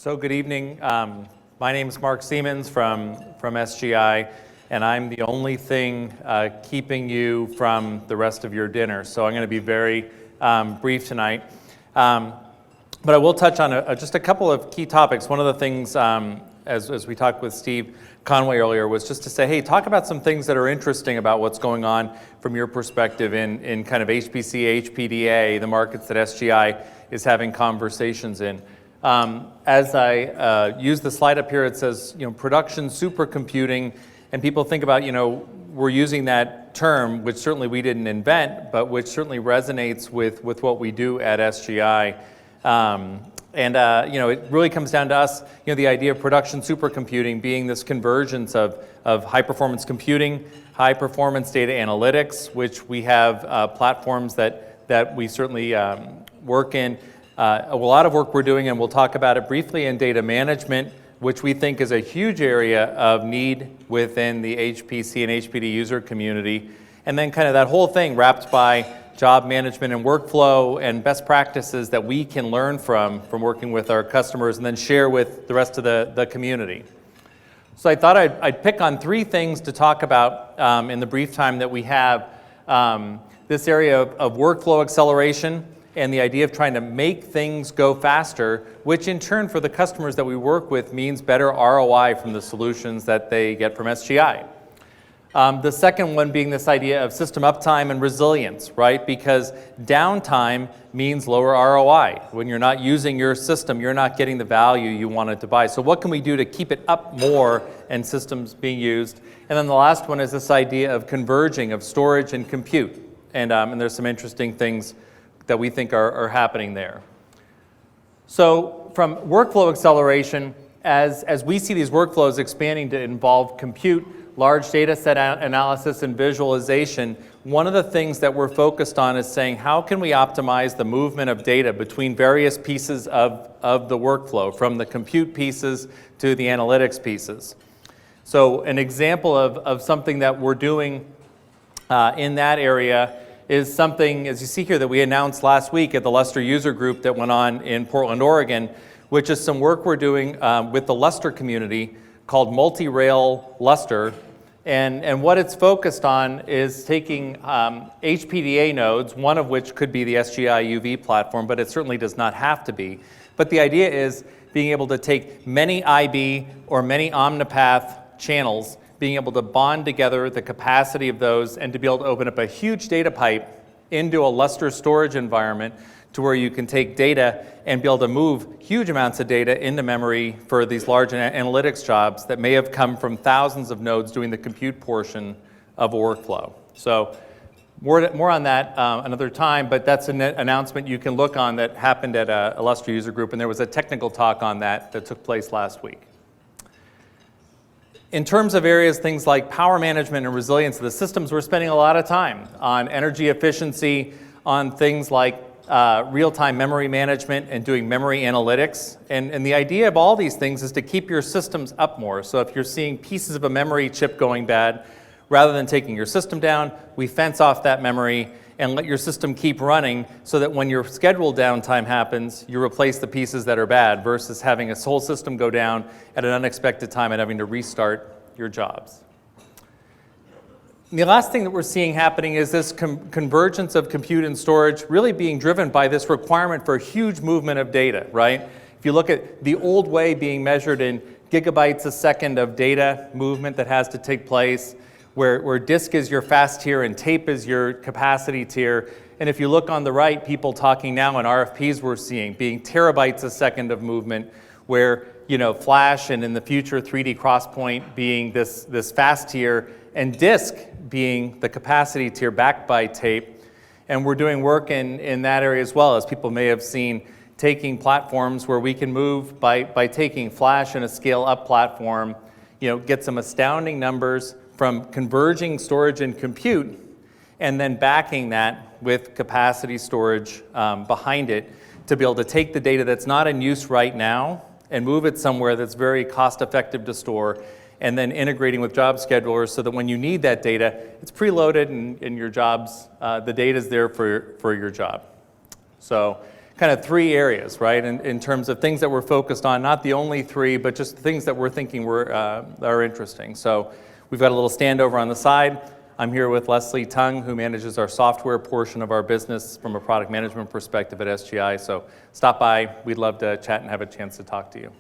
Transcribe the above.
So good evening. My name is Mark Seamans from SGI, and I'm the only thing keeping you from the rest of your dinner. So I'm going to be very brief tonight. But I will touch on just a couple of key topics. One of the things, as we talked with Steve Conway earlier, was just to say, hey, talk about some things that are interesting about what's going on from your perspective in kind of HPC, HPDA, the markets that SGI is having conversations in. As I use the slide up here, it says, production supercomputing, and people think about, we're using that term, which certainly we didn't invent, but which certainly resonates with what we do at SGI. It really comes down to us, the idea of production supercomputing being this convergence of high-performance computing, high-performance data analytics, which we have platforms that we certainly work in. A lot of work we're doing, and we'll talk about it briefly, in data management, which we think is a huge area of need within the HPC and HPD user community. And then kind of that whole thing wrapped by job management and workflow and best practices that we can learn from working with our customers and then share with the rest of the community. So I thought I'd pick on three things to talk about in the brief time that we have. This area of workflow acceleration, and the idea of trying to make things go faster, which in turn for the customers that we work with means better ROI from the solutions that they get from SGI. The second one being this idea of system uptime and resilience, right? Because downtime means lower ROI. When you're not using your system, you're not getting the value you wanted to buy. So what can we do to keep it up more and systems being used? And then the last one is this idea of converging of storage and compute. And there's some interesting things that we think are happening there. So from workflow acceleration, as we see these workflows expanding to involve compute, large data set analysis, and visualization, one of the things that we're focused on is saying, how can we optimize the movement of data between various pieces of the workflow, from the compute pieces to the analytics pieces? So an example of something that we're doing in that area is something, as you see here, that we announced last week at the Lustre user group that went on in Portland, Oregon, which is some work we're doing with the Lustre community called Multi-Rail Lustre. And what it's focused on is taking HPDA nodes, one of which could be the SGI UV platform, but it certainly does not have to be. But the idea is being able to take many IB or many Omnipath channels, being able to bond together the capacity of those, and to be able to open up a huge data pipe into a Lustre storage environment to where you can take data and be able to move huge amounts of data into memory for these large analytics jobs that may have come from thousands of nodes doing the compute portion of a workflow. So more on that another time, but that's an announcement you can look on that happened at a Lustre user group, and there was a technical talk on that took place last week. In terms of areas, things like power management and resilience of the systems, we're spending a lot of time on energy efficiency, on things like real-time memory management and doing memory analytics. And the idea of all these things is to keep your systems up more. So if you're seeing pieces of a memory chip going bad, rather than taking your system down, we fence off that memory and let your system keep running so that when your scheduled downtime happens, you replace the pieces that are bad versus having a whole system go down at an unexpected time and having to restart your jobs. And the last thing that we're seeing happening is this convergence of compute and storage really being driven by this requirement for a huge movement of data, right? If you look at the old way being measured in gigabytes a second of data movement that has to take place, where disk is your fast tier and tape is your capacity tier. And if you look on the right, people talking now in RFPs we're seeing being terabytes a second of movement, where flash and in the future 3D crosspoint being this fast tier, and disk being the capacity tier backed by tape. And we're doing work in that area as well, as people may have seen, taking platforms where we can move by taking flash and a scale-up platform, get some astounding numbers from converging storage and compute, and then backing that with capacity storage behind it to be able to take the data that's not in use right now and move it somewhere that's very cost-effective to store, and then integrating with job schedulers so that when you need that data, it's preloaded and your jobs, the data's there for your job. So kind of three areas, right, in terms of things that we're focused on, not the only three, but just things that we're thinking are interesting. So we've got a little stand over on the side. I'm here with Leslie Tung, who manages our software portion of our business from a product management perspective at SGI. So stop by. We'd love to chat and have a chance to talk to you.